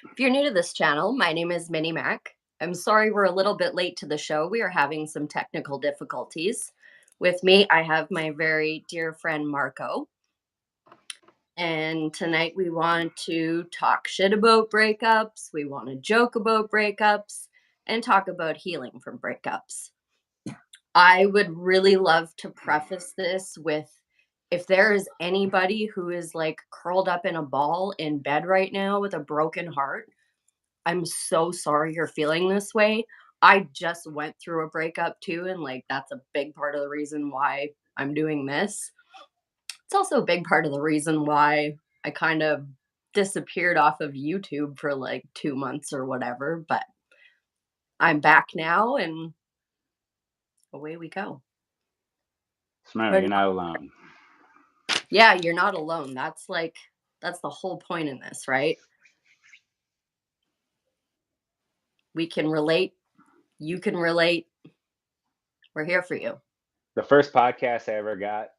If you're new to this channel, my name is Minnie Mac. I'm sorry we're a little bit late to the show. We are having some technical difficulties. With me, I have my very dear friend Marko. And tonight we want to talk shit about breakups, we want to joke about breakups, and talk about healing from breakups. I would really love to preface this with if there is anybody who is like curled up in a ball in bed right now with a broken heart, I'm so sorry you're feeling this way. I just went through a breakup too, and like that's a big part of the reason why I'm doing this. It's also a big part of the reason why I kind of disappeared off of YouTube for like 2 months or whatever, but I'm back now and away we go. Remember, But you're not alone. yeah, you're not alone. That's the whole point in this, right? We can relate. You can relate. We're here for you. The first podcast I ever got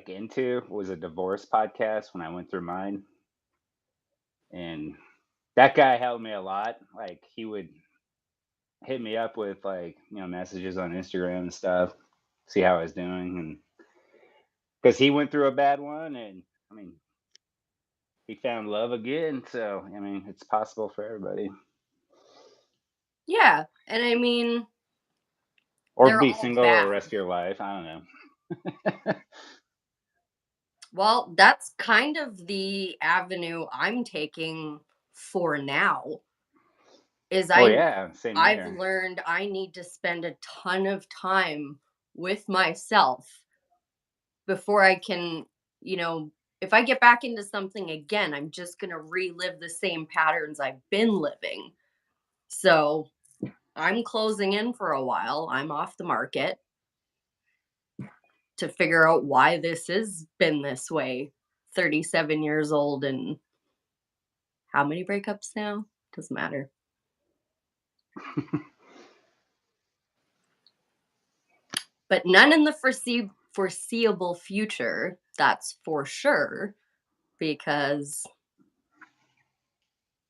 into was a divorce podcast when I went through mine. And that guy helped me a lot. Like he would hit me up with messages on Instagram and stuff, see how I was doing, and because he went through a bad one, and I mean he found love again. So I mean it's possible for everybody. Yeah, and I mean, Or they're be all single the bad. rest of your life. I don't know. Well, that's kind of the avenue I'm taking for now. Is Oh yeah, same I've here. learned I need to spend a ton of time with myself before I can, you know, if I get back into something again, I'm just going to relive the same patterns I've been living. So, I'm closing in for a while. I'm off the market to figure out why this has been this way. 37 years old and how many breakups now? Doesn't matter. But none in the foreseeable future, that's for sure, because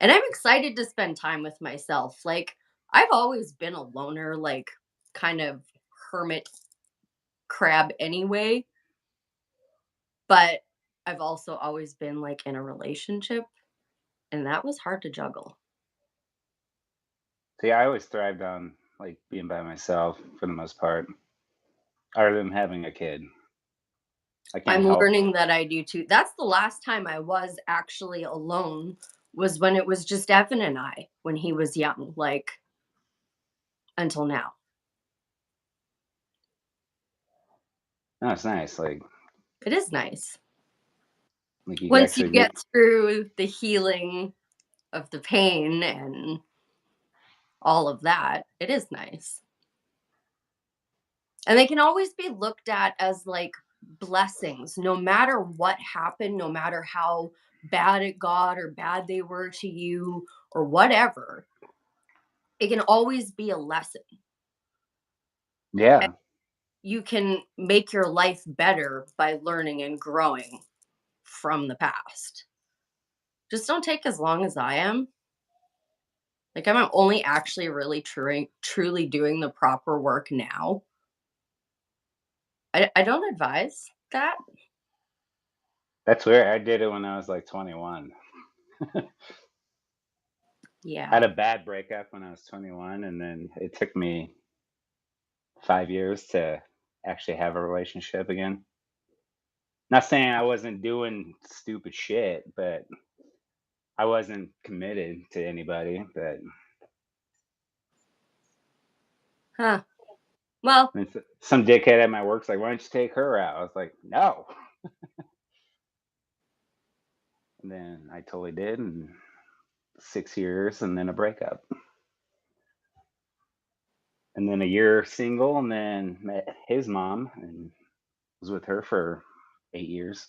and I'm excited to spend time with myself. Like I've always been a loner, like kind of hermit crab anyway, but I've also always been like in a relationship and that was hard to juggle. See, I always thrived on being by myself for the most part, other than having a kid. I can't I'm help. learning that I do too. That's the last time I was actually alone was when it was just Evan and I when he was young, like until now. No, it's nice. It is nice. You can Once you actually get through the healing of the pain and all of that, it is nice. And they can always be looked at as like blessings, no matter what happened, no matter how bad it got or bad they were to you or whatever. It can always be a lesson. Yeah, You can make your life better by learning and growing from the past. Just don't take as long as I am. Like I'm only actually really truly doing the proper work now. I don't advise that. that's weird. I did it when I was 21. I Yeah. had a bad breakup when I was 21, and then it took me 5 years to actually have a relationship again. Not saying I wasn't doing stupid shit, but I wasn't committed to anybody. But Huh. Well, some dickhead at my work's like, "Why don't you take her out?" I was like, "No." And then I totally did, and 6 years, and then a breakup, and then a year single, and then met his mom and was with her for 8 years,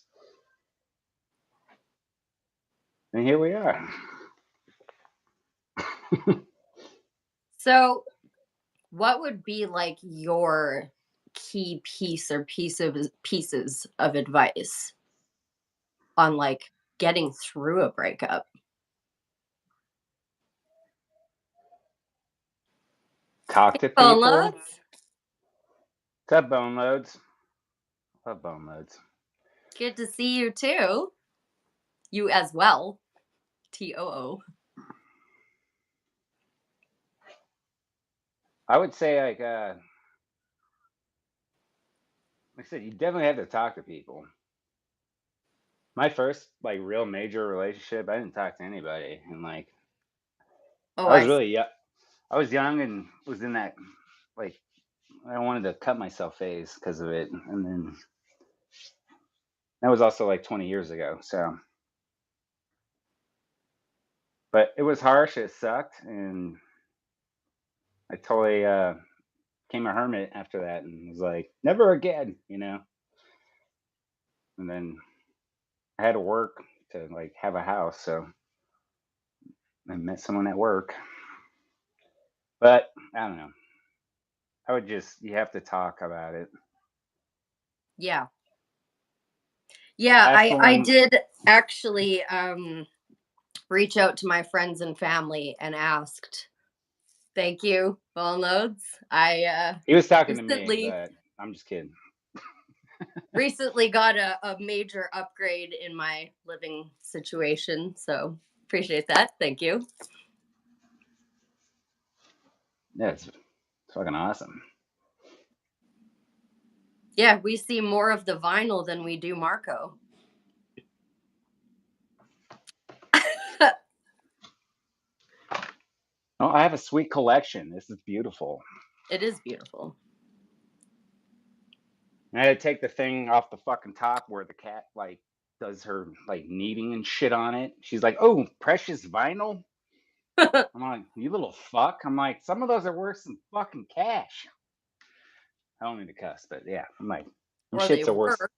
and here we are. so what would be like your key piece or pieces of advice on like getting through a breakup? talk to Phone people. loads. What's up, bone loads? Love bone loads. Good to see you too. You as well. TOO. I would say like I said, you definitely have to talk to people. My first like real major relationship, I didn't talk to anybody, and like Oh, I was I really young. I was young and was in that like I wanted to cut myself phase because of it, and then that was also like 20 years ago. So, but it was harsh. It sucked, and I totally became a hermit after that, and was like, never again, you know. And then I had to work to like have a house, so I met someone at work. But I don't know. I would just you have to talk about it. yeah. Yeah, Ask I someone. did actually reach out to my friends and family and asked. Thank you, phone loads. I He was talking to me, recently but I'm just kidding. recently got a major upgrade in my living situation, so appreciate that. Thank you. Yeah, it's fucking awesome. Yeah, we see more of the vinyl than we do Marko. Oh, I have a sweet collection. This is beautiful. It is beautiful. I had to take the thing off the fucking top where the cat like does her like kneading and shit on it. She's like, "Oh, precious vinyl." I'm like, "You little fuck." I'm like, "Some of those are worth some fucking cash." I don't mean to cuss, but yeah, I'm like, "Them Or they shits are worth." were.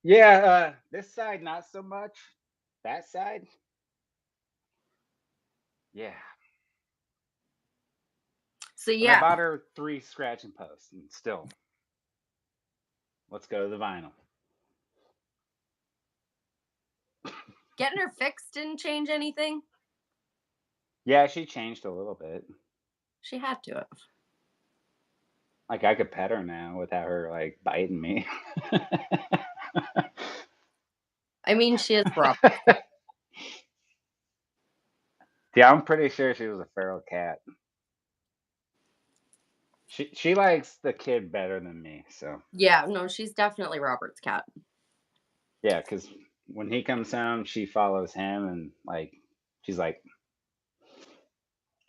Yeah, this side not so much. That side, yeah. So But I yeah, bought her 3 scratch and posts, and still, let's go to the vinyl. getting her fixed didn't change anything. Yeah, she changed a little bit. She had to have. Like I could pet her now without her like biting me. I mean, she is Rob. Yeah, I'm pretty sure she was a feral cat. She likes the kid better than me, so Yeah, no, she's definitely Robert's cat. yeah. Because when he comes home, she follows him, and like she's like,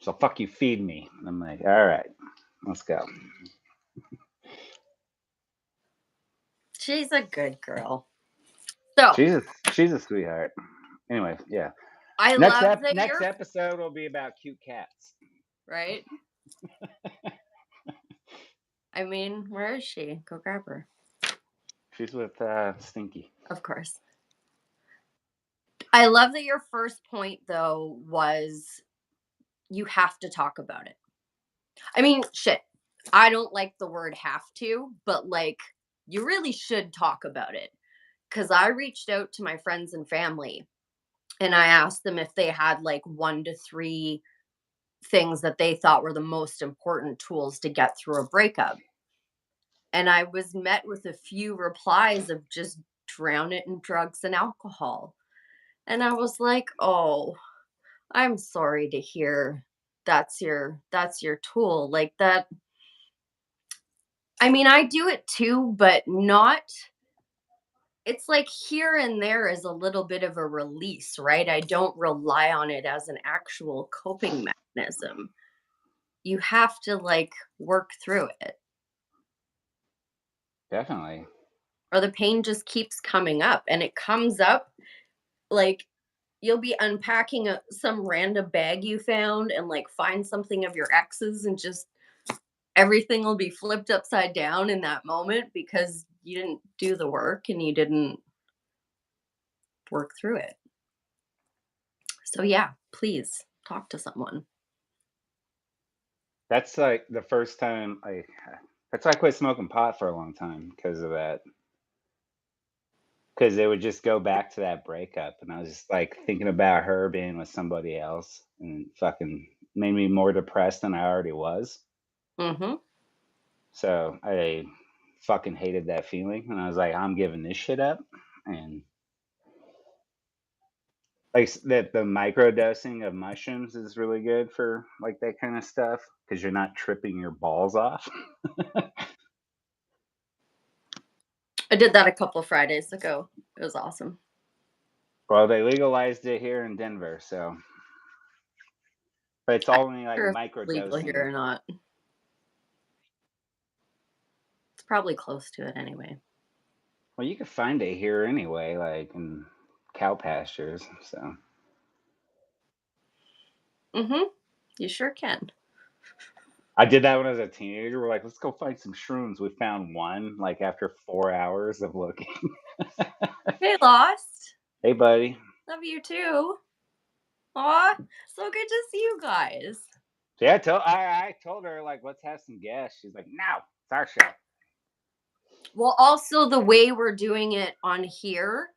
"So fuck you, feed me." And I'm like, "All right, let's go." She's a good girl. So She's a sweetheart. Anyway, yeah. I love that Next you're episode will be about cute cats. right. I mean, where is she? Go grab her. She's with Stinky. Of course. I love that your first point though was you have to talk about it. I mean, shit. I don't like the word have to, but like you really should talk about it. Cause I reached out to my friends and family and I asked them if they had like 1 to 3 things that they thought were the most important tools to get through a breakup. And I was met with a few replies of just drown it in drugs and alcohol. And I was like, "Oh, I'm sorry to hear that's your tool." Like that I mean, I do it too, but not it's like here and there is a little bit of a release, right? I don't rely on it as an actual coping mechanism. You have to like work through it Definitely. or the pain just keeps coming up and it comes up like you'll be unpacking some random bag you found and like find something of your ex's and just everything will be flipped upside down in that moment because you didn't do the work and you didn't work through it. So yeah, please talk to someone. That's like the first time I. That's why I quit smoking pot for a long time because of that. Because it would just go back to that breakup, and I was just like thinking about her being with somebody else, and fucking made me more depressed than I already was. Mhm. So I fucking hated that feeling, and I was like, I'm giving this shit up. And like that, the micro dosing of mushrooms is really good for like that kind of stuff because you're not tripping your balls off. I did that a couple Fridays ago. It was awesome. Well, they legalized it here in Denver, so but it's I'm only like not sure if micro it's legal here dosing. or not. It's probably close to it anyway. Well, you could find it here anyway, like in cow pastures. So Mhm. You sure can. I did that when I was a teenager. We're like, let's go find some shrooms. We found one like after 4 hours of looking. Hey, Lost. Hey, buddy. Love you too. Aw, so good to see you guys. So yeah, I told her like, let's have some gas. She's like, no, it's our show. Well, also the way we're doing it on here,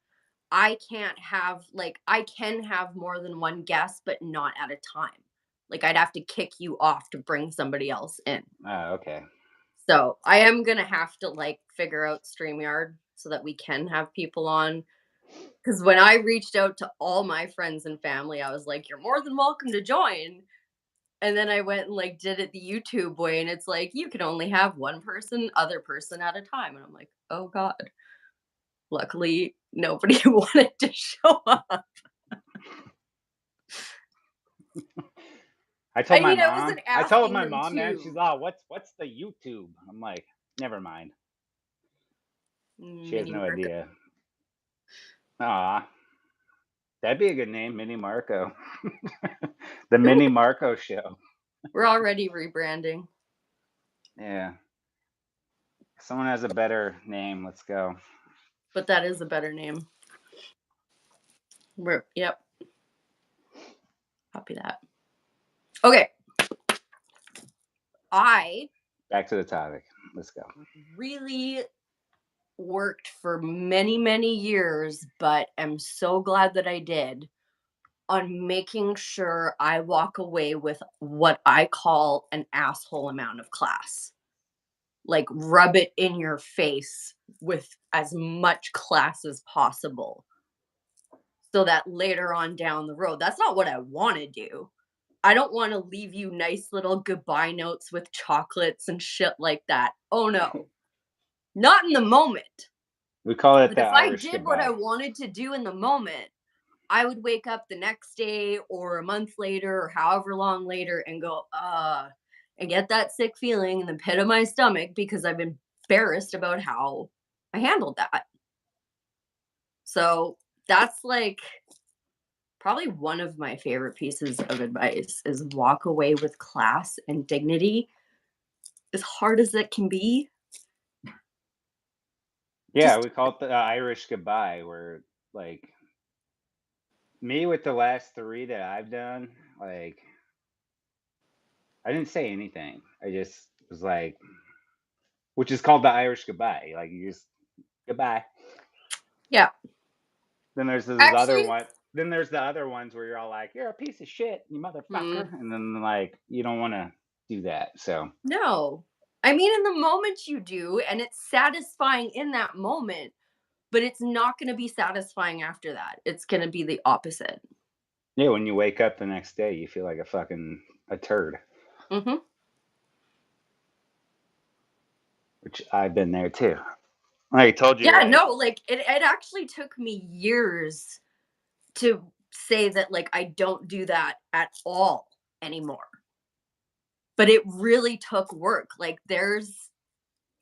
I can't have like I can have more than one guest, but not at a time. Like I'd have to kick you off to bring somebody else in. Oh, okay. So I am gonna have to like figure out StreamYard so that we can have people on. Because when I reached out to all my friends and family, I was like, "You're more than welcome to join." And then I went and like did it the YouTube way, and it's like you can only have one person, other person at a time. And I'm like, oh God. Luckily, nobody wanted to show up. I I told my mean, I mom. wasn't I told asking my them mom that she's to. oh, what's the YouTube? I'm like, never mind. She has Mini no Marko. idea. Ah, that'd be a good name, Mini Marco. The Ooh, Mini Marco Show. we're already rebranding, Yeah. If someone has a better name, let's go. but that is a better name. Yep, copy that. Okay, I Back to the topic. Let's go. really worked for many, many years, but am so glad that I did on making sure I walk away with what I call an asshole amount of class. Like, rub it in your face with as much class as possible so that later on down the road, that's not what I want to do. I don't want to leave you nice little goodbye notes with chocolates and shit like that. Oh no, not in the moment. We call it But the if I Irish did what I goodbye. wanted to do in the moment, I would wake up the next day or a month later or however long later and go, and get that sick feeling in the pit of my stomach because I've been embarrassed about how I handled that. So that's like probably one of my favorite pieces of advice is walk away with class and dignity. As hard as it can be, Yeah, just we call it the Irish goodbye, where like me with the last three that I've done, like I didn't say anything. I just was like, which is called the Irish goodbye. Like you just goodbye. yeah. Then there's this other Actually, one. Then there's the other ones where you're all like, "You're a piece of shit, you hmm, motherfucker," and then like you don't want to do that. So no. I mean, in the moment you do, and it's satisfying in that moment, but it's not going to be satisfying after that. It's going to be the opposite. yeah, when you wake up the next day, you feel like a turd, Hmm. which I've been there too. I told you, Yeah, like, no, like it actually took me years to say that like I don't do that at all anymore. But it really took work. Like there's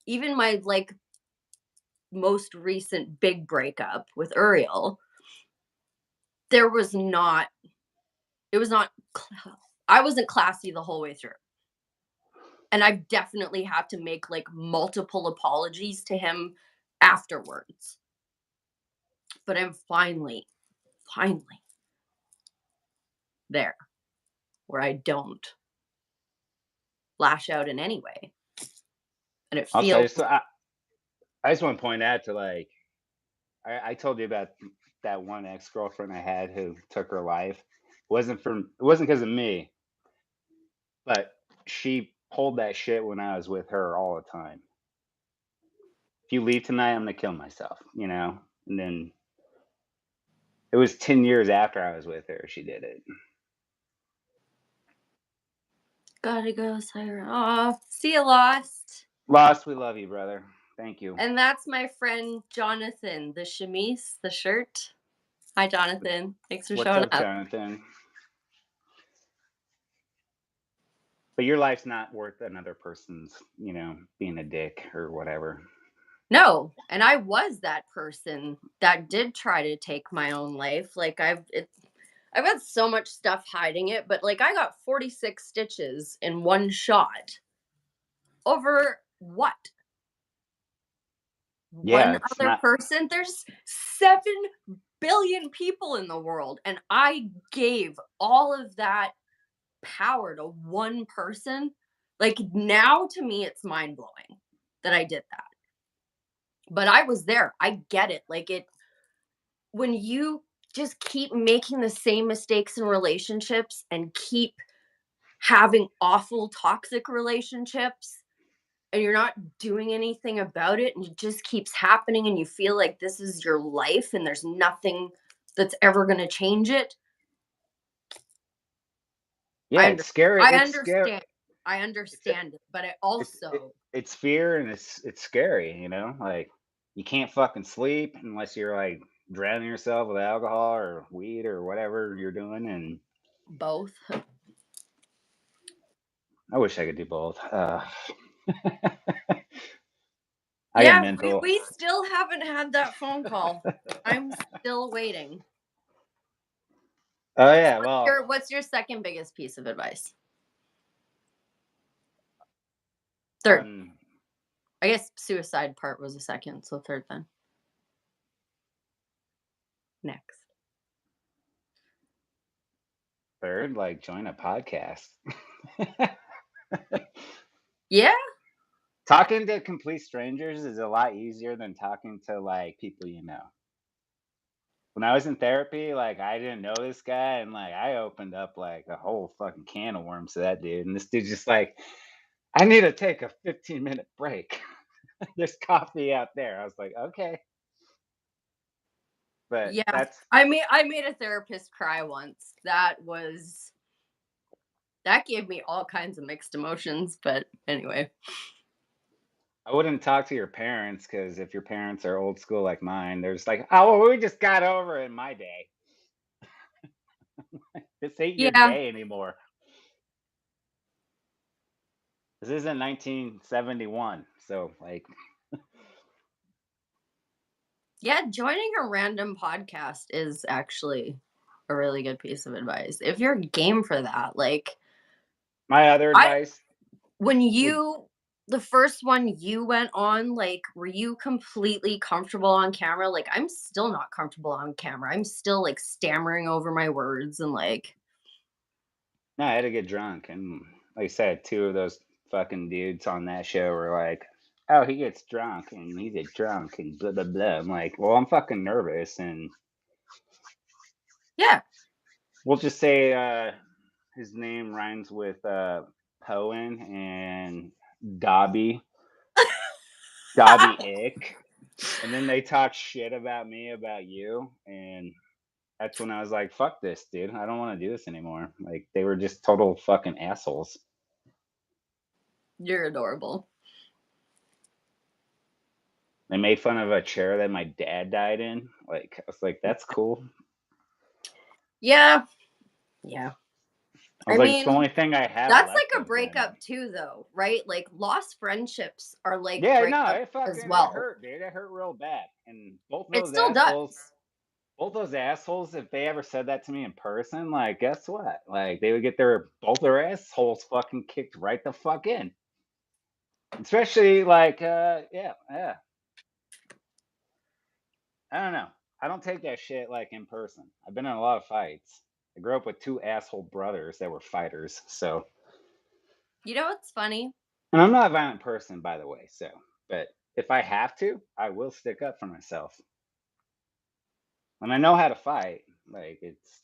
even my like most recent big breakup with Uriel, there was not it was not I wasn't classy the whole way through. And I've definitely had to make like multiple apologies to him afterwards. But I'm finally there where I don't lash out in any way. And it also, feels I just want to point out to like, I told you about that one ex girlfriend I had who took her life. It wasn't because of me, but she pulled that shit when I was with her all the time. If you leave tonight, I'm gonna kill myself, you know? And then it was 10 years after I was with her, she did it. Gotta go, Siren. Aw, see you, Lost. Lost, we love you, brother. Thank you. And that's my friend Jonathan, the chemise, the shirt. Hi, Jonathan. Thanks for What's showing up, up. Jonathan? But your life's not worth another person's, you know, being a dick or whatever. No, and I was that person that did try to take my own life. Like I've had so much stuff hiding it, but like I got 46 stitches in one shot. Over what? Yeah, One it's other not. person? There's 7 billion people in the world, and I gave all of that power to one person. Like now to me it's mind-blowing that I did that. But I was there. I get it. Like it when you just keep making the same mistakes in relationships and keep having awful toxic relationships and you're not doing anything about it and it just keeps happening and you feel like this is your life and there's nothing that's ever going to change it. Yeah, I it's under- scary. I It's scary. understand. I It's a, understand it, but I it's also it's fear and it's scary, you know? Like you can't fucking sleep unless you're like drowning yourself with alcohol or weed or whatever you're doing, and both. I wish I could do both. I get Yeah, mental. we still haven't had that phone call. I'm still waiting. Oh yeah, well, What's your second biggest piece of advice? Third. on I guess suicide part was a second, so third then. Next. third, like join a podcast. Yeah. Talking to complete strangers is a lot easier than talking to like people you know. When I was in therapy, like I didn't know this guy, and like I opened up like a whole fucking can of worms to that dude, and this dude's just like, I need to take a 15-minute break. There's coffee out there. I was like, okay, but Yeah. that's I made a therapist cry once. That gave me all kinds of mixed emotions, but anyway. I wouldn't talk to your parents because if your parents are old school like mine, they're just like, oh, well, we just got over it in my day. This ain't your Yeah. day anymore. This isn't 1971, so like, Yeah, joining a random podcast is actually a really good piece of advice. If you're game for that, like my other I advice when would you the first one you went on, like, were you completely comfortable on camera? Like, I'm still not comfortable on camera. I'm still like stammering over my words and like, no, I had to get drunk, and like I said, two of those fucking dudes on that show were like, "Oh, he gets drunk, and he's a drunk, and blah blah blah." I'm like, "Well, I'm fucking nervous, and yeah. we'll just say his name rhymes with Poen and Dobby, Dobby Ick." And then they talk shit about me, about you, and that's when I was like, "Fuck this, dude! I don't want to do this anymore." Like they were just total fucking assholes. You're adorable. They made fun of a chair that my dad died in. Like I was like, "That's cool." Yeah. Yeah. I I was like, "It's the mean, only thing I have that's left like a of them." breakup too though, right? Like lost friendships are like Yeah, no, breakups it as fucking it well. hurt, dude. It hurt real bad. And It still does. both those assholes, if they ever said that to me in person, like, guess what? Like, they would get their both their assholes fucking kicked right the fuck in. Especially like, yeah, yeah. I don't know. I don't take that shit like in person. I've been in a lot of fights. I grew up with two asshole brothers that were fighters, so. You know what's funny? And I'm not a violent person, by the way. So, but if I have to, I will stick up for myself. And I know how to fight. Like it's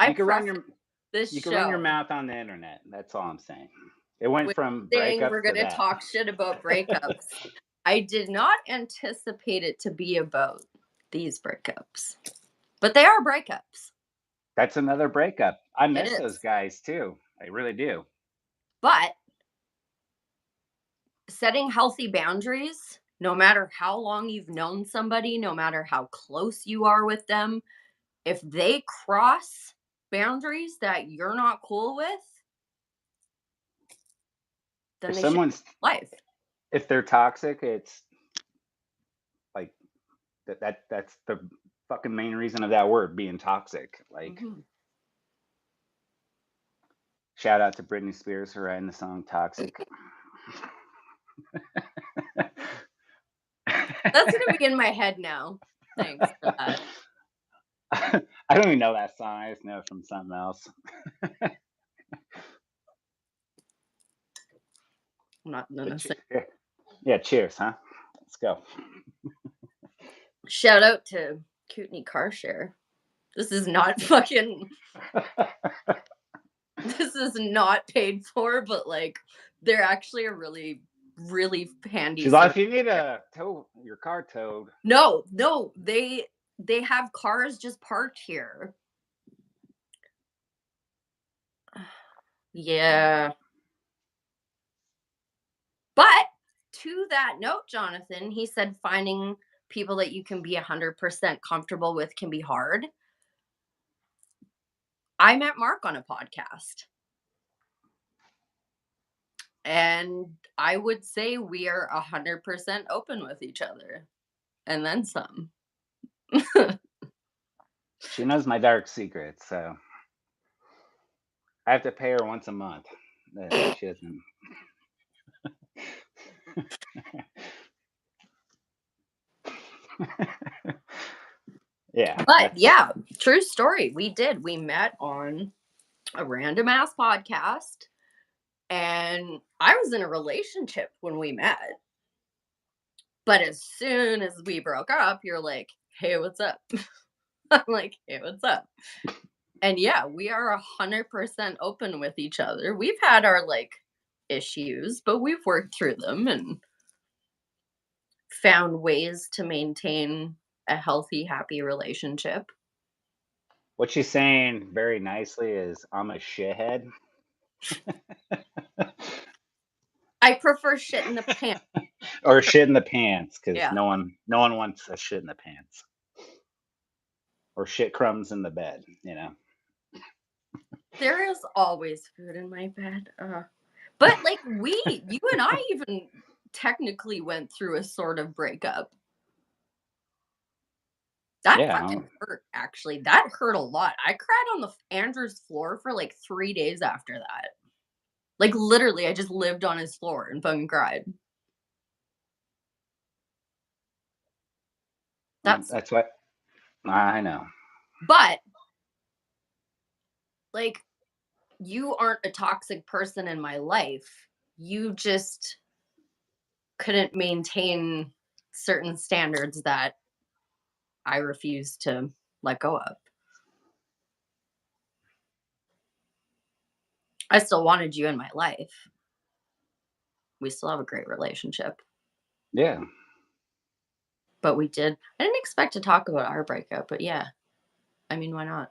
I you can run preface your. This You can run your show, mouth on the internet. That's all I'm saying. It went with from saying we're breakups to gonna that. talk shit about breakups. I did not anticipate it to be about these breakups, but they are breakups. That's another breakup. I It miss those is. guys too. I really do. But setting healthy boundaries, no matter how long you've known somebody, no matter how close you are with them, if they cross boundaries that you're not cool with, then If they should someone's life. if they're toxic, it's like that's the fucking main reason of that word being toxic. Like Mhm. shout out to Britney Spears for writing the song Toxic. That's gonna be in my head now. Thanks for that. I don't even know that song. I just know it from something else. I'm not But gonna say. yeah, cheers, huh? Let's go. Shout out to Kootenai Car Share. This is not fucking. This is not paid for, but like they're actually a really, really handy She's like, service. if you need a tow your car towed. No, no, they have cars just parked here. Yeah. But to that note, Jonathan, he said finding people that you can be 100% comfortable with can be hard. I met Mark on a podcast, and I would say we are 100% open with each other, and then some. She knows my dark secrets, so I have to pay her once a month. She doesn't. Yeah, But that's yeah, true story. We did. We met on a random ass podcast, and I was in a relationship when we met. But as soon as we broke up, you're like, hey, what's up? I'm like, hey, what's up? And yeah, we are 100% open with each other. We've had our like issues, but we've worked through them and found ways to maintain a healthy, happy relationship. what she's saying very nicely is I'm a shithead. I prefer shit in the pants. Or shit in the pants, because Yeah. no one wants a shit in the pants. Or shit crumbs in the bed, you know. There is always food in my bed. But like you and I even technically went through a sort of breakup. That Yeah, fucking hurt, actually. That hurt a lot. I cried on the Andrew's floor for like 3 days after that. Like, literally, I just lived on his floor and fucking cried. That's that's what I know. but, like, you aren't a toxic person in my life. You just couldn't maintain certain standards that I refuse to let go of. I still wanted you in my life. We still have a great relationship, Yeah, but we did I didn't expect to talk about our breakup, but yeah. I mean, why not?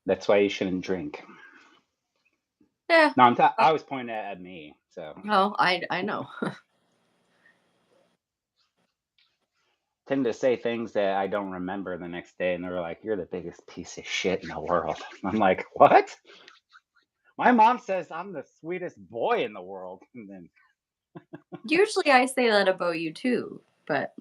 that's why you shouldn't drink. Yeah. No, Oh, I was pointing at me. So oh, I know. tend to say things that I don't remember the next day, and they're like, "You're the biggest piece of shit in the world." I'm like, "What?" My mom says I'm the sweetest boy in the world, and then Usually I say that about you too, but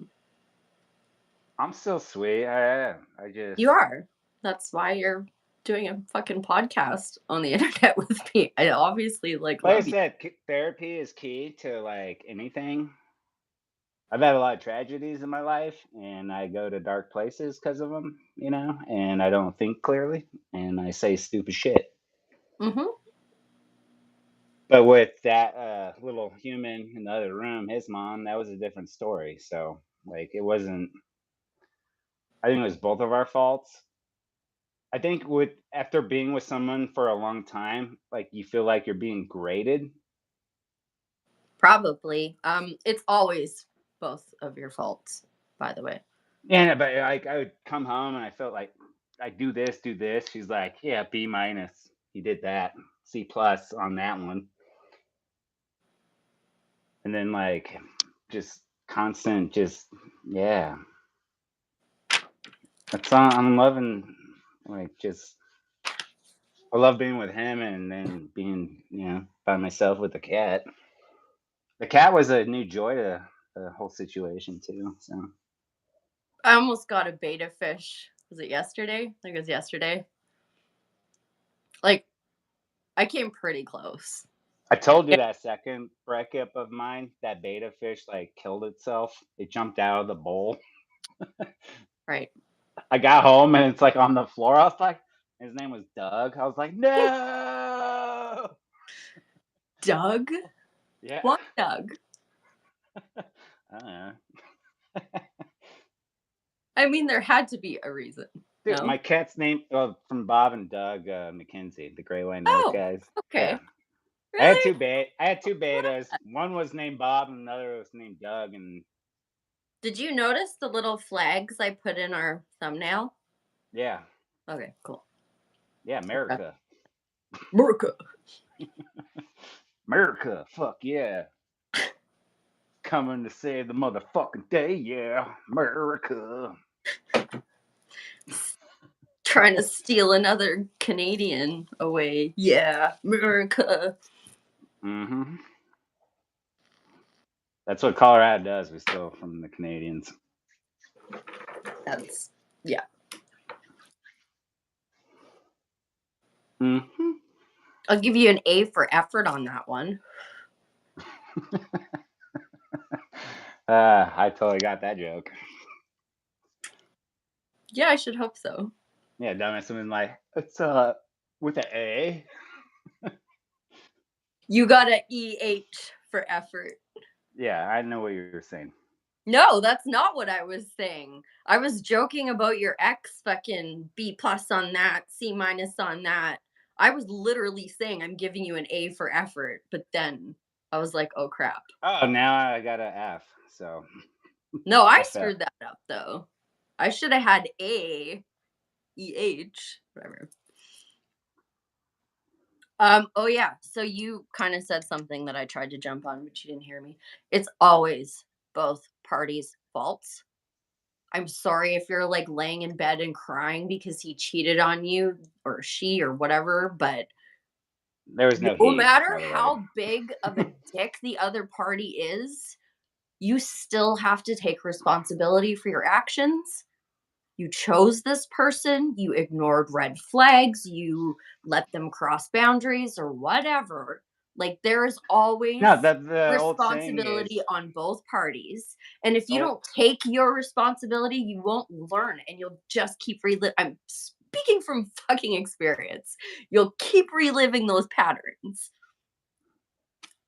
I'm still sweet. I am. I you just, are. That's why you're doing a fucking podcast on the internet with me. I obviously like like I love you. said, therapy is key to like anything. I've had a lot of tragedies in my life, and I go to dark places because of them, you know, and I don't think clearly, and I say stupid shit. Mhm. But with that little human in the other room, his mom, that was a different story. So, like, it wasn't, I think it was both of our faults. I think after being with someone for a long time, like you feel like you're being graded. Probably. It's always both of your faults, by the way. Yeah, but like I would come home and I felt like I do this, do this. She's like, yeah, B minus. He did that. C plus on that one. And then like just constant, just yeah. That's all I'm loving. Like just I love being with him and then being by myself with the cat. The cat was a new joy to the whole situation too. So I almost got a beta fish. Was it yesterday? I think it was yesterday. Like, I came pretty close. I told you Yeah, that second breakup of mine, that beta fish like killed itself. It jumped out of the bowl. right. I got home and it's like on the floor. I was like, his name was Doug. I was like, no. Doug? Yeah. Why Doug? I don't know. I mean, there had to be a reason. Dude, No? my cat's name from Bob and Doug McKenzie, the Gray White North Oh, guys. Yeah. okay. Really? I had two betas. One was named Bob and another was named Doug. And Did you notice the little flags I put in our thumbnail? yeah. Okay, cool. Yeah, Okay. America. Marko. America. Fuck yeah. Coming to save the motherfucking day, yeah. America. Trying to steal another Canadian away. Yeah, America. Mm-hmm. That's what Colorado does. We steal from the Canadians. That's, yeah. Mm-hmm. I'll give you an A for effort on that one. I totally got that joke. Yeah, I should hope so. Yeah, dumbass woman like, it's with an A. You got an EH for effort. Yeah, I know what you were saying. No, that's not what I was saying. I was joking about your ex fucking B plus on that, C minus on that. I was literally saying I'm giving you an A for effort, but then I was like, oh crap. Oh, now I got an F. So No, I FF. screwed that up though. I should have had whatever. Oh yeah. So you kind of said something that I tried to jump on, but you didn't hear me. It's always both parties' faults. I'm sorry if you're like laying in bed and crying because he cheated on you or she or whatever, but There was no no he, matter by the way. how big of a dick the other party is, you still have to take responsibility for your actions. You chose this person, you ignored red flags, you let them cross boundaries or whatever. Like there is No, always the old saying responsibility is, on both parties. And if you oh, don't take your responsibility, you won't learn and you'll just keep reliving. I'm speaking from fucking experience. You'll keep reliving those patterns.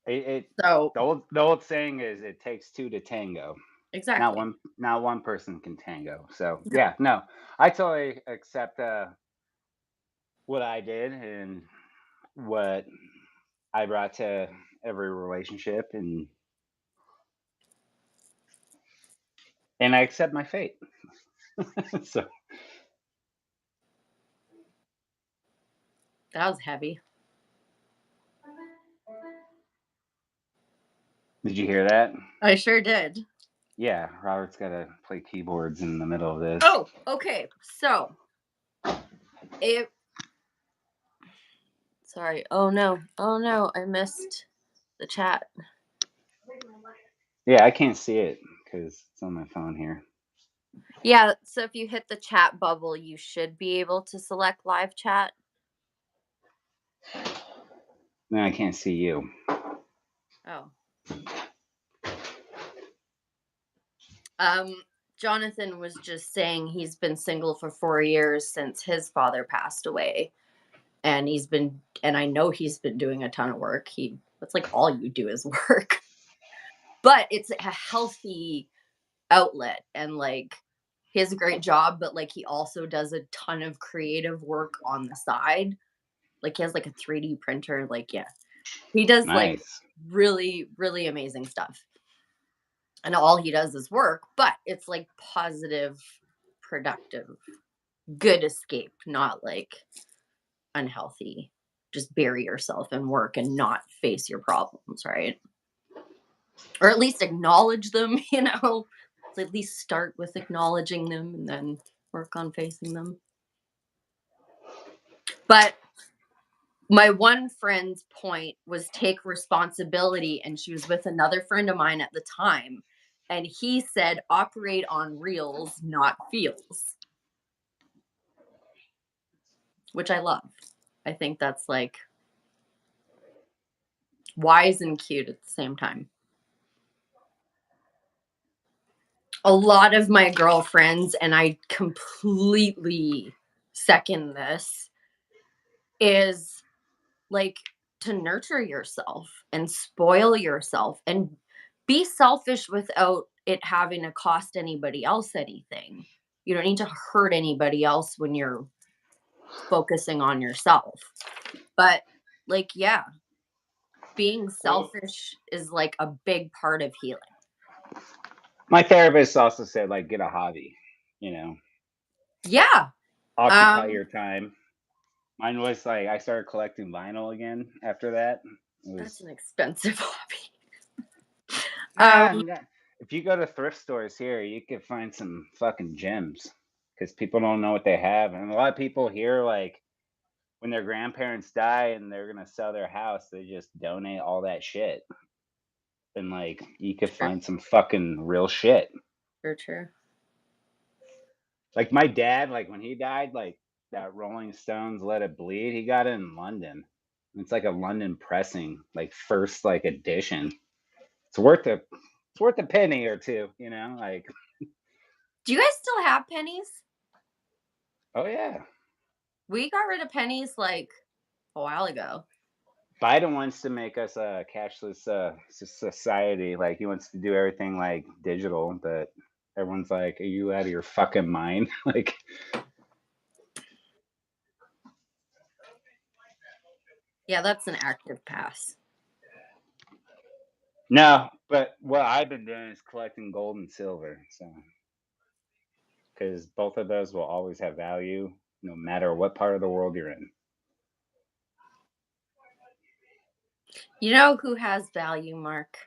it So, the old saying is it takes two to tango. exactly. Not one person can tango. So No, yeah, no, I totally accept what I did and what I brought to every relationship, and I accept my fate. So that was heavy. did you hear that? I sure did. Yeah, Robert's got to play keyboards in the middle of this. Oh, okay. So, if sorry. Oh no. Oh no. I missed the chat. Yeah, I can't see it because it's on my phone here. Yeah. So if you hit the chat bubble, you should be able to select live chat. No, I can't see you. Oh. Um, Jonathan was just saying he's been single for 4 years since his father passed away. And and I know he's been doing a ton of work. That's like all you do is work. But it's a healthy outlet and like He has a great job, but like he also does a ton of creative work on the side. Like he has like a 3D printer. Like, yeah, he does like Nice. really, really amazing stuff. And all he does is work, but it's like positive, productive, good escape, not like unhealthy. Just bury yourself in work and not face your problems, right? Or at least acknowledge them, you know? At least start with acknowledging them and then work on facing them. But my one friend's point was take responsibility, and she was with another friend of mine at the time. And he said, operate on reels, not feels, which I love. I think that's like wise and cute at the same time. A lot of my girlfriends, and I completely second this, is like to nurture yourself and spoil yourself and be selfish without it having to cost anybody else anything. You don't need to hurt anybody else when you're focusing on yourself. But like, yeah, being Well, selfish is like a big part of healing. my therapist also said, like, get a hobby, you know, Yeah. occupy Um, your time. Mine was like I started collecting vinyl again after that. It that's was an expensive hobby. ah, Um, if you go to thrift stores here, you can find some fucking gems because people don't know what they have, and a lot of people here, like when their grandparents die and they're gonna sell their house, they just donate all that shit, and like you could sure, find some fucking real shit. sure, true. Like my dad, like when he died, like that Rolling Stones "Let It Bleed," he got it in London. It's like a London pressing, like first like edition. It's worth a it's worth a penny or two, you know. Like, Do you guys still have pennies? oh yeah, We got rid of pennies like a while ago. Biden wants to make us a cashless society. Like he wants to do everything like digital, but everyone's like, "Are you out of your fucking mind?" Like, Yeah, that's an active pass. no. But what I've been doing is collecting gold and silver, so because both of those will always have value, no matter what part of the world you're in. You know who has value, Mark?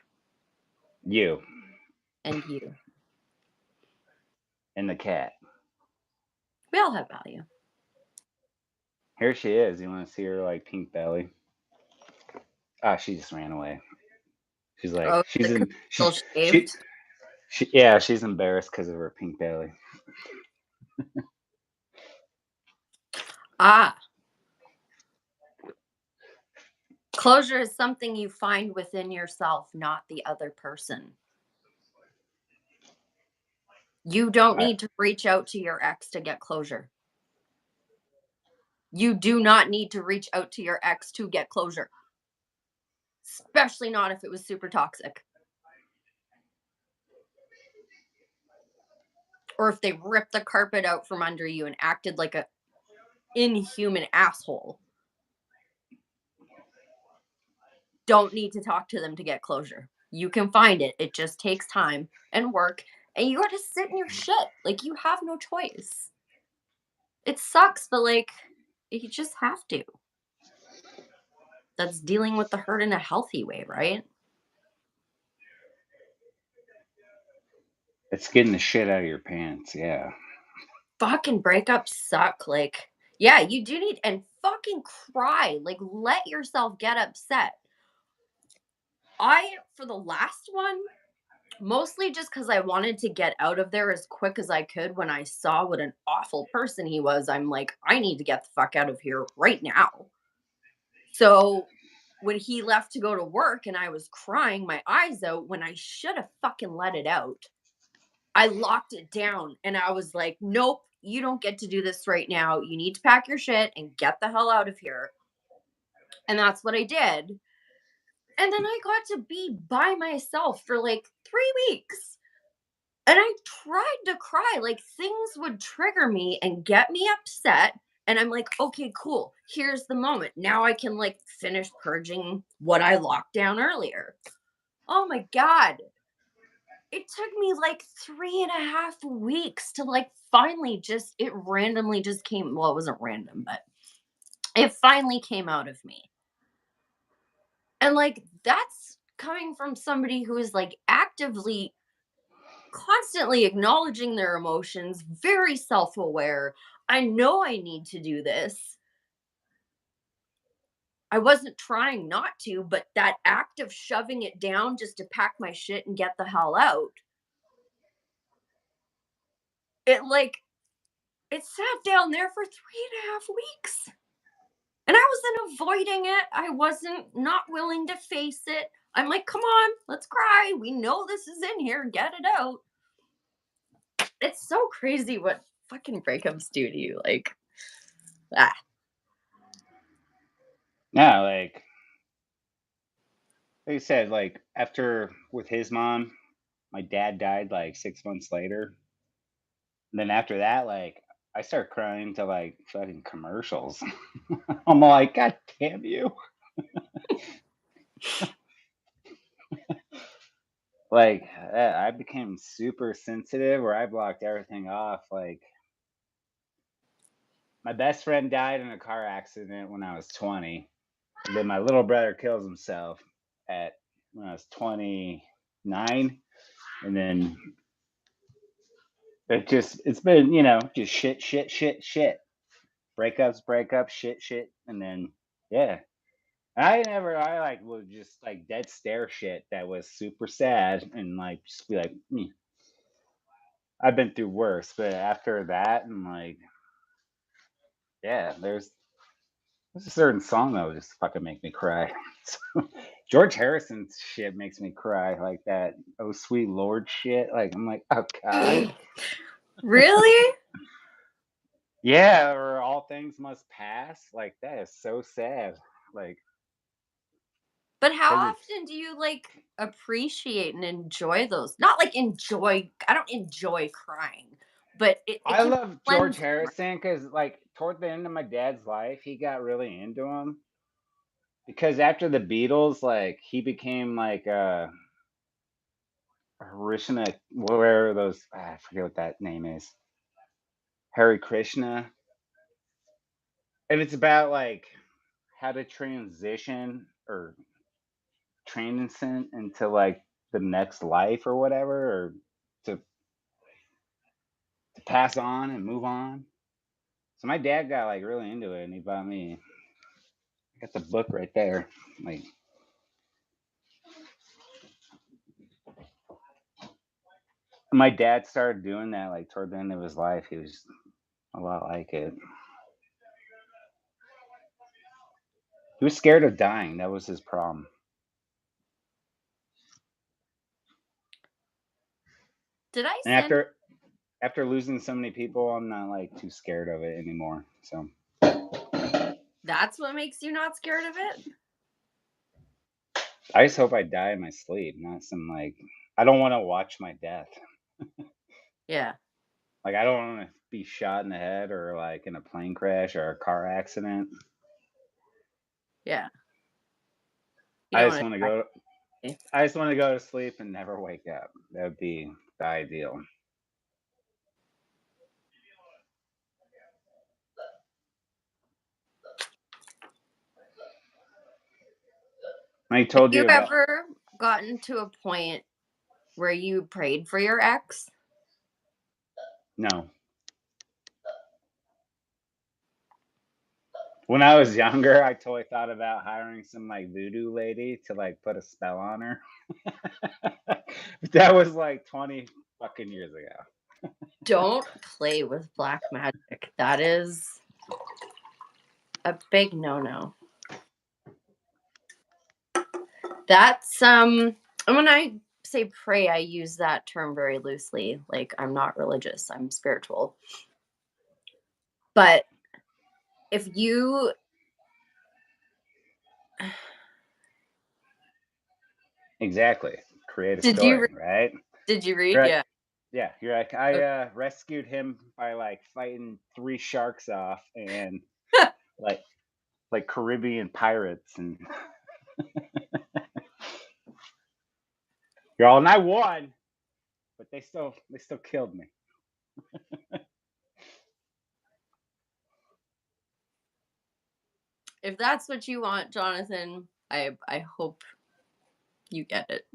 You And you. and the cat. We all have value. Here she is. You want to see her like pink belly? Ah, she just ran away. She's like, Oh, the still she shaved. yeah, she's embarrassed because of her pink belly. Ah, closure is something you find within yourself, not the other person. You don't I, need to reach out to your ex to get closure. You do not need to reach out to your ex to get closure, especially not if it was super toxic or if they ripped the carpet out from under you and acted like a inhuman asshole. Don't need to talk to them to get closure. You can find it. It just takes time and work, and you got to sit in your shit. Like you have no choice. It sucks, but like you just have to. That's dealing with the hurt in a healthy way, right? it's getting the shit out of your pants. Yeah. Fucking breakups suck. Like, yeah, you do need and fucking cry. Like, let yourself get upset. For the last one, mostly just because I wanted to get out of there as quick as I could when I saw what an awful person he was. I'm like, I need to get the fuck out of here right now. So when he left to go to work and I was crying my eyes out when I should have fucking let it out, I locked it down and I was like, nope, you don't get to do this right now. You need to pack your shit and get the hell out of here. And that's what I did. And then I got to be by myself for like 3 weeks. And I tried to cry, like, things would trigger me and get me upset, and I'm like, "Okay, cool. Here's the moment. Now I can, like, finish purging what I locked down earlier." Oh my god. It took me, like, 3.5 weeks to, like, finally just it randomly just came well, it wasn't random, but it finally came out of me. And, like, that's coming from somebody who is, like, actively constantly acknowledging their emotions, very self aware. I know I need to do this. I wasn't trying not to, but that act of shoving it down just to pack my shit and get the hell out, it like, it sat down there for 3.5 weeks. And I wasn't avoiding it. I wasn't not willing to face it. I'm like, come on, let's cry. We know this is in here. Get it out. It's so crazy what fucking breakups do to you. Like, ah. Yeah, like you said, like after with his mom, my dad died like 6 months later. And then after that, like I start crying to like fucking commercials. I'm like, God damn you. Like I became super sensitive where I blocked everything off. Like my best friend died in a car accident when I was 20. And then my little brother kills himself at when I was 29. And then it's been, just shit. Breakups, shit. And then yeah. I like would just like dead stare shit that was super sad and like just be like, I've been through worse. But after that and like yeah, there's a certain song that would just fucking make me cry. So, George Harrison's shit makes me cry like that. Oh sweet Lord shit. Like I'm like, oh God. Really? Yeah, or all things must pass. Like that is so sad. Like, But how because it's often do you like appreciate and enjoy those? Not like enjoy, I don't enjoy crying, but it I can be love George cleansing. Harrison because like toward the end of my dad's life, he got really into him. Because after the Beatles, like he became like Krishna, where are those I forget what that name is. Harry Krishna. And it's about like how to transition or transcend into like the next life or whatever, or to pass on and move on. So my dad got like really into it, and he bought me. I got the book right there. Like my dad started doing that like toward the end of his life. He was a lot like it. He was scared of dying. That was his problem. Did I And send after losing so many people, I'm not like too scared of it anymore. So that's what makes you not scared of it? I just hope I die in my sleep, not some like I don't want to watch my death. Yeah. Like I don't want to be shot in the head or like in a plane crash or a car accident. Yeah. You I don't just want want to to go. die. I just want to go to sleep and never wake up. That would be the ideal. I Have told you you about ever gotten to a point where you prayed for your ex? no. When I was younger, I totally thought about hiring some like voodoo lady to like put a spell on her. But that was like 20 fucking years ago. Don't play with black magic. That is a big no-no. That's and when I say pray, I use that term very loosely. Like I'm not religious, I'm spiritual. But if you Exactly. Create a did you story, right? did you read? Right. Yeah. Yeah, you're like, I rescued him by like fighting 3 sharks off and like Caribbean pirates and you're all, and I won, but they still killed me. If that's what you want, Jonathan, I hope you get it.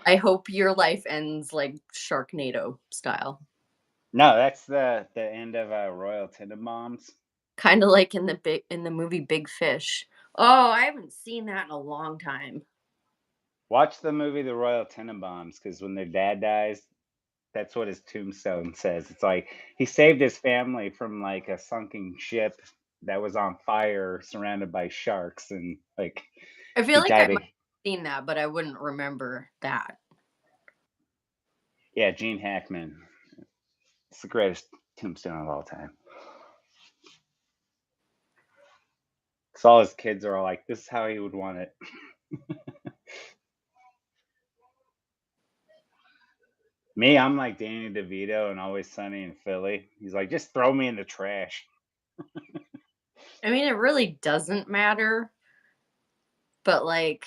I hope your life ends like Sharknado style. No, that's the end of Royal Tenenbaums. Kind of like in the movie Big Fish. Oh, I haven't seen that in a long time. Watch the movie The Royal Tenenbaums because when their dad dies, that's what his tombstone says. It's like he saved his family from like a sunken ship that was on fire, surrounded by sharks, and like I feel he like I died. might have seen that, but I wouldn't remember that. Yeah, Gene Hackman. It's the greatest tombstone of all time. So all his kids are all like, "This is how he would want it." Me, I'm like Danny DeVito and Always Sunny in Philly. He's like, "Just throw me in the trash." I mean, it really doesn't matter, but like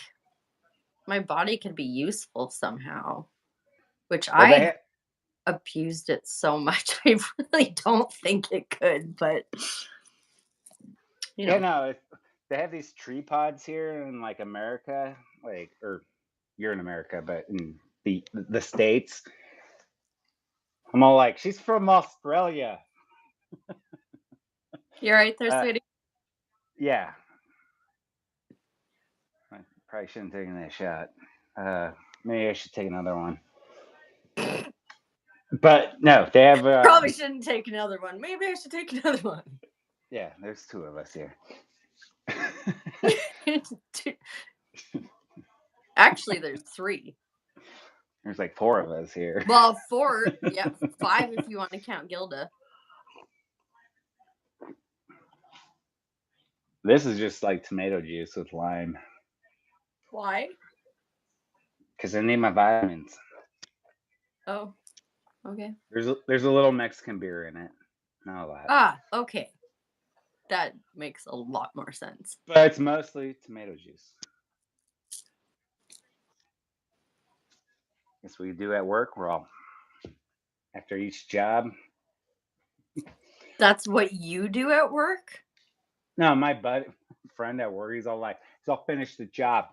my body could be useful somehow, which Well, I abused it so much. I really don't think it could, but you yeah, know. no, they have these tree pods here in like America, like, or you're in America, but in the states, I'm all like, "She's from Australia." You're right there, Uh, sweetie. yeah, I probably shouldn't have taken that shot. Maybe I should take another one. But no, they have. Probably shouldn't take another one. Maybe I should take another one. Yeah, there's 2 of us here. Actually, there's three. There's like 4 of us here. Well, four. Yeah, five if you want to count Gilda. This is just like tomato juice with lime Why? because I need my vitamins. Oh, okay. There's a little Mexican beer in it, not a lot, Ah, okay. That makes a lot more sense. but it's mostly tomato juice. That's what we do at work. We're all after each job. That's what you do at work? No, my friend at work, he's all like, "He's all finished the job,"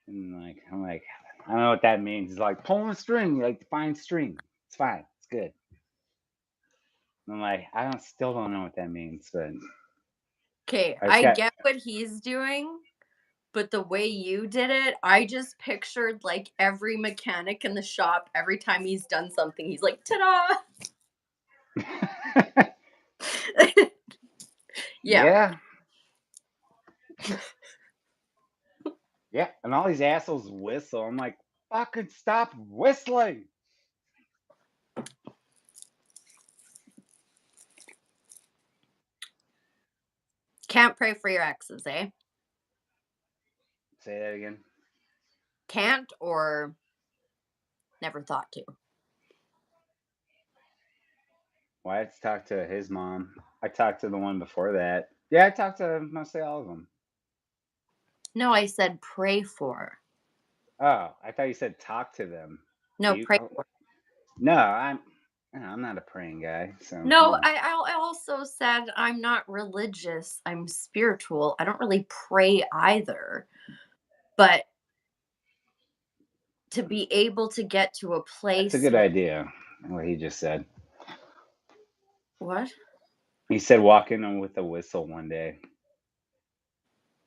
and like I'm like, I don't know what that means. He's like, "Pulling a string, like fine string. It's fine. It's good." And I'm like, still don't know what that means, but Okay, I just I got get what he's doing, but the way you did it, I just pictured like every mechanic in the shop, every time he's done something, he's like, ta da! Yeah. yeah. Yeah, and all these assholes whistle. I'm like, fucking stop whistling. Can't pray for your exes, eh? Say that again. Can't or never thought to. Well, I had to talk to his mom. I talked to the one before that. Yeah, I talked to mostly all of them. No, I said pray for. Oh, I thought you said talk to them. Do No, you? pray Oh, for. no, I'm not a praying guy. So No, no. I also said I'm not religious. I'm spiritual. I don't really pray either. But to be able to get to a That's a place good idea. What he just said. what? He said walk in with a whistle one day.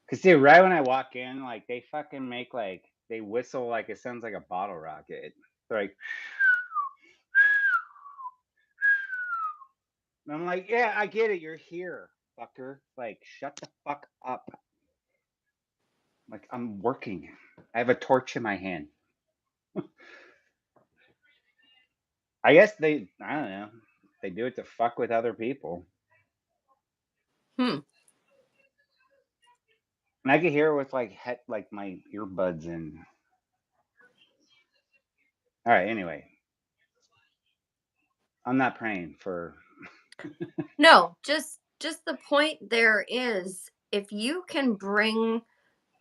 Cause dude, right when I walk in, like they fucking make like they whistle like it sounds like a bottle rocket. They're like, and I'm like, yeah, I get it. You're here, fucker. Like, shut the fuck up. Like, I'm working. I have a torch in my hand. I guess I don't know. They do it to fuck with other people. Hmm. And I could hear it with like my earbuds in. All right. Anyway, I'm not praying for. No, just the point there is, if you can bring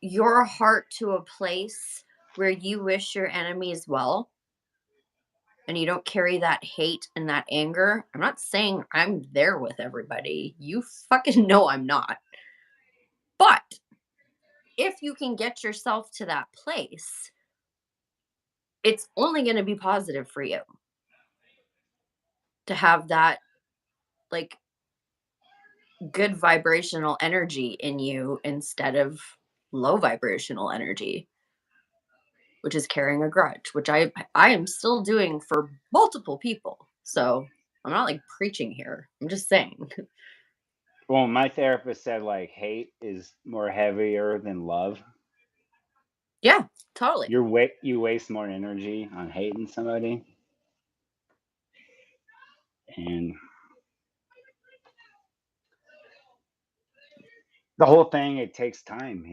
your heart to a place where you wish your enemies well and you don't carry that hate and that anger. I'm not saying I'm there with everybody. You fucking know I'm not. But if you can get yourself to that place, it's only going to be positive for you to have that, like, good vibrational energy in you instead of low vibrational energy, which is carrying a grudge, which I am still doing for multiple people. So I'm not like preaching here. I'm just saying. Well, my therapist said like hate is more heavier than love. Yeah, totally. You waste more energy on hating somebody, and the whole thing it takes time.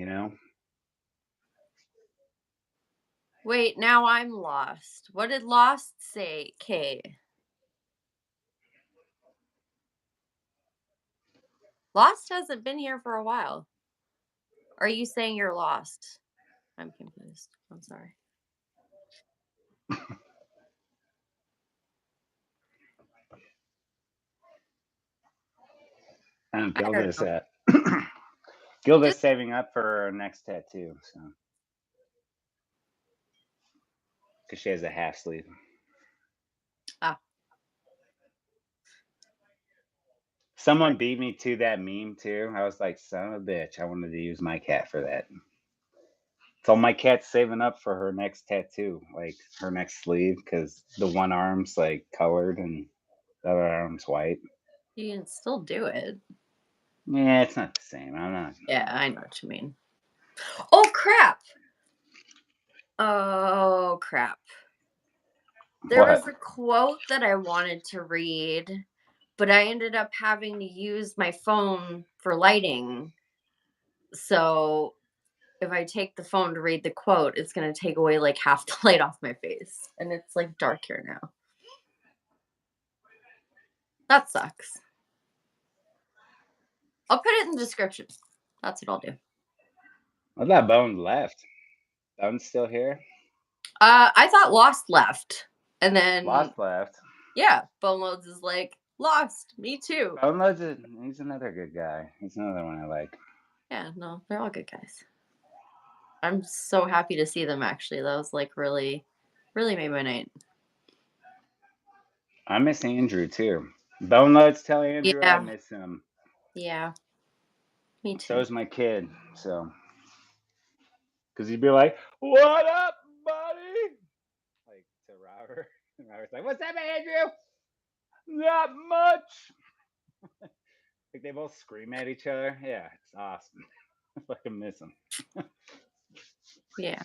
Wait, now I'm lost. What did lost say, Kay? Lost hasn't been here for a while. Are you saying you're lost? I'm confused. I'm sorry. And I don't Gilda's know. Gilda's Just saving up for her next tattoo, so because she has a half sleeve. ah, Someone sorry. beat me to that meme too. I was like, son of a bitch, I wanted to use my cat for that. So my cat's saving up for her next tattoo, like her next sleeve, because the one arm's like colored and the other arm's white. You can still do it. Yeah, it's not the same. I'm not. Yeah, I know what you mean. Oh crap! Oh crap. There What? was a quote that I wanted to read, but I ended up having to use my phone for lighting. So if I take the phone to read the quote, it's going to take away like half the light off my face. And it's like dark here now. That sucks. I'll put it in the description. That's what I'll do. I thought Bone left. Bone's still here. I thought Lost left. And then, Lost left. yeah, Bone Loads is like, Lost, me too. Bone he's another good guy. He's another one I like. Yeah, no, they're all good guys. I'm so happy to see them actually. That was like really, really made my night. I miss Andrew too. Bone Loads tell Andrew I Yeah, miss him. yeah, me So too. is my kid. So, because he'd be like, "What up, buddy?" Like to Robert. And Robert's like, "What's up, Andrew?" Not much. Like they both scream at each other. Yeah, it's awesome. I fucking miss him. Yeah,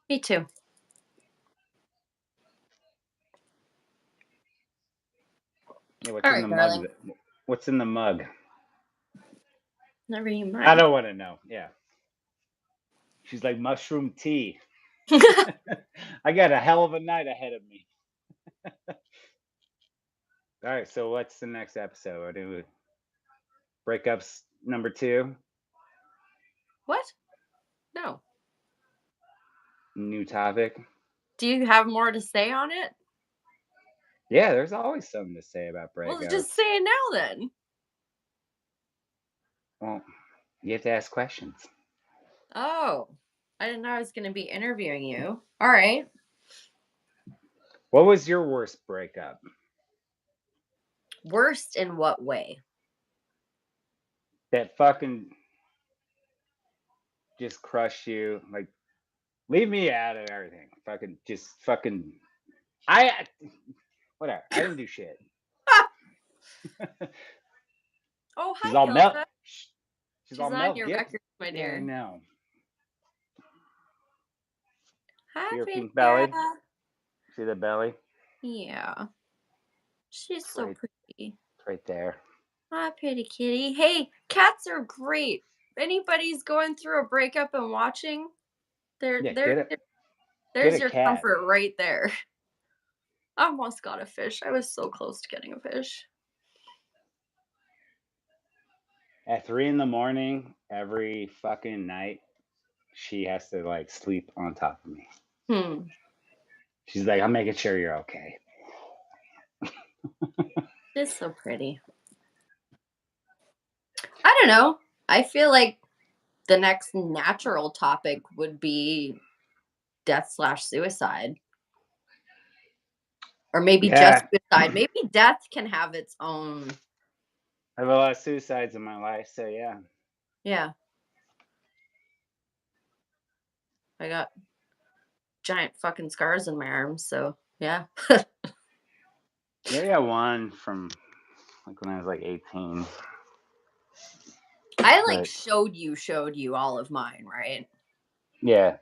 me too. Yeah, what's All in the right, mug? darling. What's in the mug? Never you I mind. don't want to know. Yeah, she's like mushroom tea. I got a hell of a night ahead of me. All right, so what's the next episode? Do breakups number 2? What? No. New topic. Do you have more to say on it? Yeah, there's always something to say about Well, just breakups. say it now then. Well, you have to ask questions. Oh, I didn't know I was going to be interviewing you. All right. What was your worst breakup? Worst in what way? That fucking just crushed you? Like, leave me out of everything. Fucking, just fucking. I, whatever. I didn't do shit. Oh, She's hi, all melt. Gilda. She's all She's on Mel your Gibson. record, my Yeah, I dear. know. See Hi, her pretty pink belly? girl. See the belly? Yeah, she's It's so right, pretty. it's right there. Hi, pretty kitty. Hey, cats are great. Anybody's going through a breakup and watching, they're Yeah, they're get it. they're There's a your cat. comfort right there. I almost got a fish. I was so close to getting a fish. At 3 in the morning, every fucking night, she has to like sleep on top of me. Hmm. She's like, I'm making sure you're okay. It's so pretty. I don't know. I feel like the next natural topic would be death/suicide. Or maybe just Yeah, suicide. Maybe death can have its own. I have a lot of suicides in my life, so yeah. Yeah, I got giant fucking scars in my arms, so yeah. Yeah, I got one from like when I was like 18. I like But showed you all of mine, right? yeah.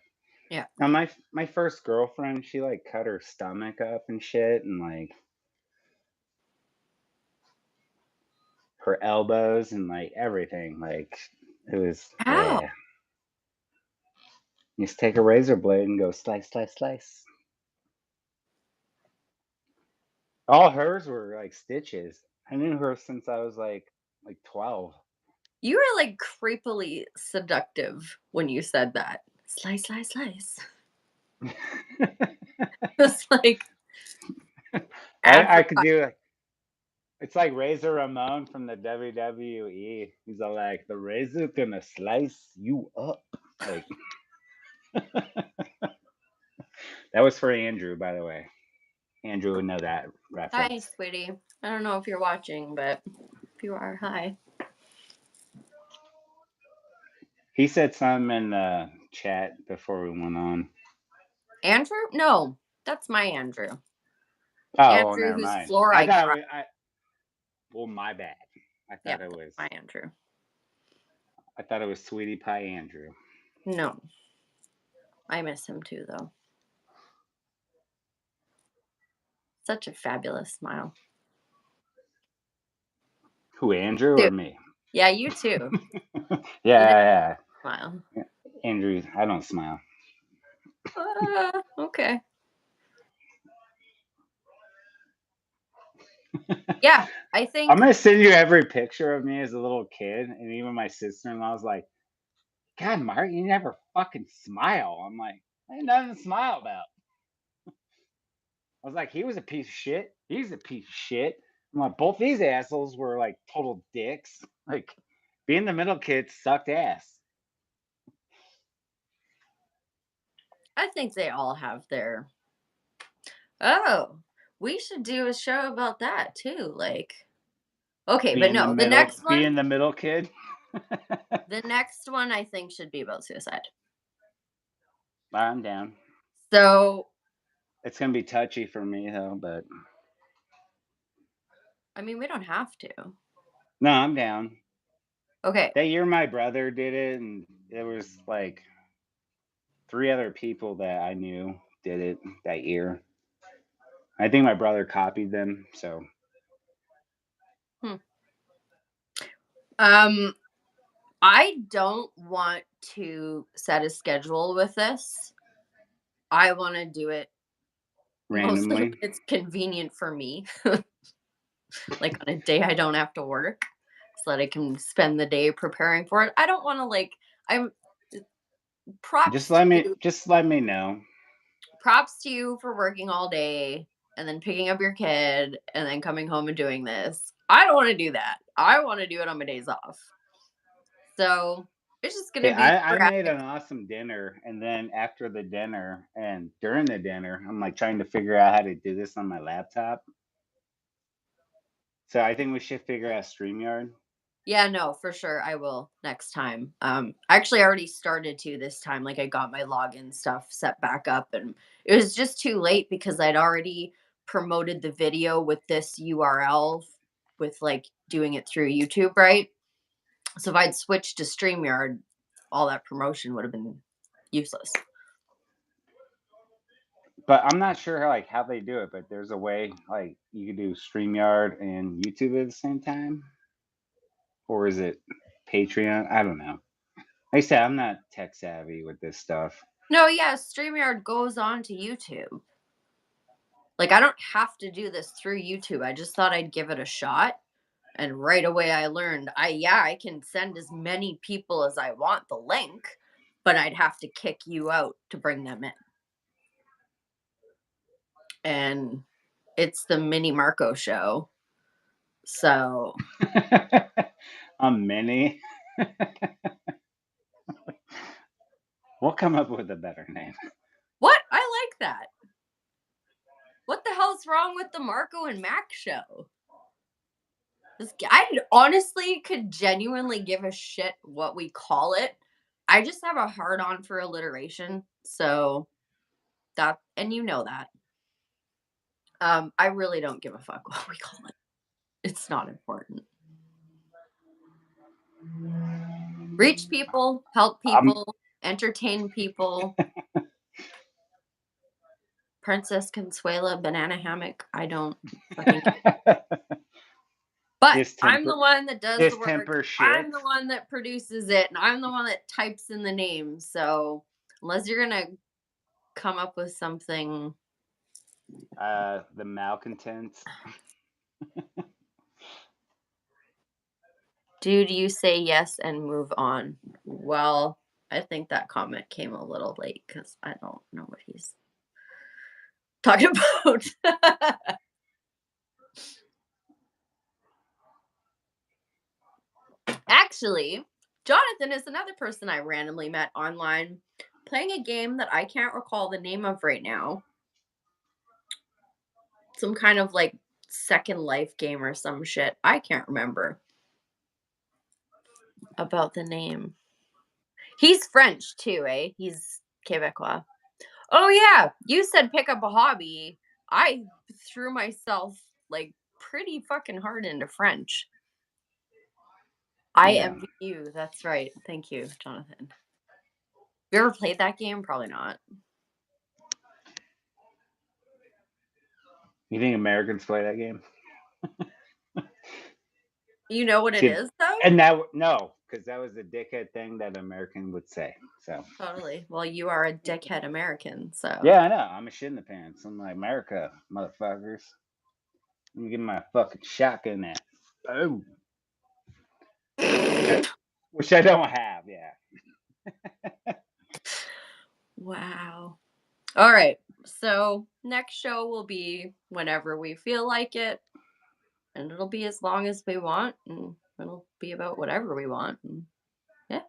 Yeah. Now my first girlfriend, she like cut her stomach up and shit and like her elbows and like everything. Like it was How? yeah. You just take a razor blade and go slice, slice, slice. All hers were like stitches. I knew her since I was like 12. You were like creepily seductive when you said that. Slice, slice, slice. It's like I could advertising. do it. It's like Razor Ramon from the WWE. He's all like, the razor gonna slice you up. Like that was for Andrew, by the way. Andrew would know that Hi, reference. sweetie. I don't know if you're watching, but if you are, hi. He said something in the chat before we went on. Andrew? No, that's my Andrew. Oh, well, Andrew, never whose mind. floor I I thought cried. well, my bad. I Yeah, thought it that's was my Andrew. I thought it was Sweetie Pie Andrew. No, I miss him too, though. Such a fabulous smile. Who, Andrew Too. or me? Yeah, you too. You did Yeah, smile. yeah. Andrew, I don't smile. Okay. Yeah, I I'm think gonna send you every picture of me as a little kid, and even my sister-in-law was like, "God, Mark, you never fucking smile." I'm like, "Ain't nothing to smile about." I was like, "He was a piece of shit. He's a piece of shit." I'm like, both these assholes were like total dicks. Like, being the middle kid sucked ass. they all have their. Oh, we should do a show about that too. Like, okay, but no, Being the middle kid. the next one I think should be about suicide. I'm down. So, It's gonna be touchy for me though, but I mean, we don't have to. no, I'm down. Okay. That year my brother did it, and there was like 3 other people that I knew did it that year. I think my brother copied them, so Hmm. Um, I don't want to set a schedule with this. I want to do it mostly when randomly. it's convenient for me, like on a day I don't have to work, so that I can spend the day preparing for it. I don't want to like. I'm props to you, Just let me know. props to you for working all day and then picking up your kid and then coming home and doing this. I don't want to do that. I want to do it on my days off. So it's just Hey, gonna be I made sporadic. an awesome dinner, and then after the dinner and during the dinner, I'm like trying to figure out how to do this on my laptop. So I think we should figure out StreamYard. Yeah, no, for sure. I will next time. Actually, I already started to this time. Like, I got my login stuff set back up, and it was just too late because I'd already promoted the video with this URL with like doing it through YouTube, right? So if I'd switched to StreamYard, all that promotion would have been useless. But I'm not sure how they do it, but there's a way like you could do StreamYard and YouTube at the same time. Or is it Patreon? I don't know. Like I said, I'm not tech savvy with this stuff. No, yeah, StreamYard goes on to YouTube. Like, I don't have to do this through YouTube. I just thought I'd give it a shot. And right away I learned I can send as many people as I want the link, but I'd have to kick you out to bring them in. And it's the mini Marko show. So A mini. We'll come up with a better name. what? I like that. What the hell's wrong with the Marko and Mac show? I honestly could genuinely give a shit what we call it. I just have a hard on for alliteration. So that, and you know that. I really don't give a fuck what we call it. It's not important. Reach people, help Um, people, entertain people. Princess Consuela banana hammock. I don't fucking care. But I'm the distemper, one that does the work. distemper I'm shit. the one that produces it, and I'm the one that types in the name. So unless you're gonna come up with something, The malcontents. dude, you say yes and move on. Well, I think that comment came a little late because I don't know what he's talking about. Actually, Jonathan is another person I randomly met online playing a game that I can't recall the name of right now. Some kind of like Second Life game or some shit. I can't remember about the name. He's French too, eh? He's Quebecois. Oh yeah, you said pick up a hobby. I threw myself like pretty fucking hard into French. I Yeah. envy you. That's right. Thank you, Jonathan. You ever played that game? Probably not. You think Americans play that game? You know what it See, is though? and that no, because that was the dickhead thing that American would say. So Totally. Well, you are a dickhead American, so yeah, I know. I'm a shit in the pants. I'm like America, motherfuckers. Let me get my fucking shotgun at. Oh, which I, which I don't have. Yeah. wow. All right. So next show will be whenever we feel like it, and it'll be as long as we want, and it'll be about whatever we want. And yeah.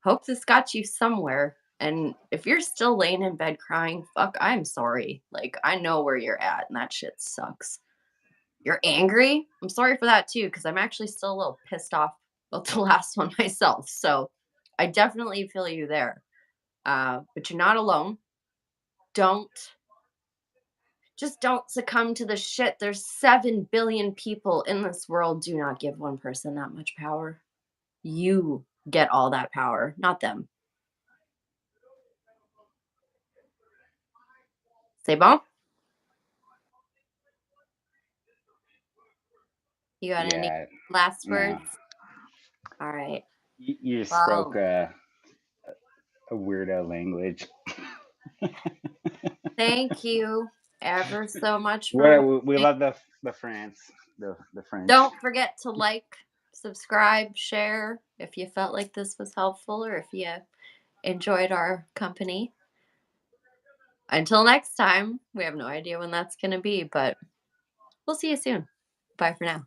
Hope this got you somewhere. And if you're still laying in bed crying, fuck, I'm sorry. Like I know where you're at, and that shit sucks. You're angry. I'm sorry for that too, because I'm actually still a little pissed off about the last one myself. So I definitely feel you there. But you're not alone. Don't just don't succumb to the shit. There's 7 billion people in this world. Do not give one person that much power. You get all that power, not them. C'est bon? You got any Yeah. last No. words? All right. You just spoke Well, a weirdo language. thank you ever so much for We listening. love the France, the French. Don't forget to like, subscribe, share if you felt like this was helpful or if you enjoyed our company. Until next time, we have no idea when that's going to be, but we'll see you soon. Bye for now.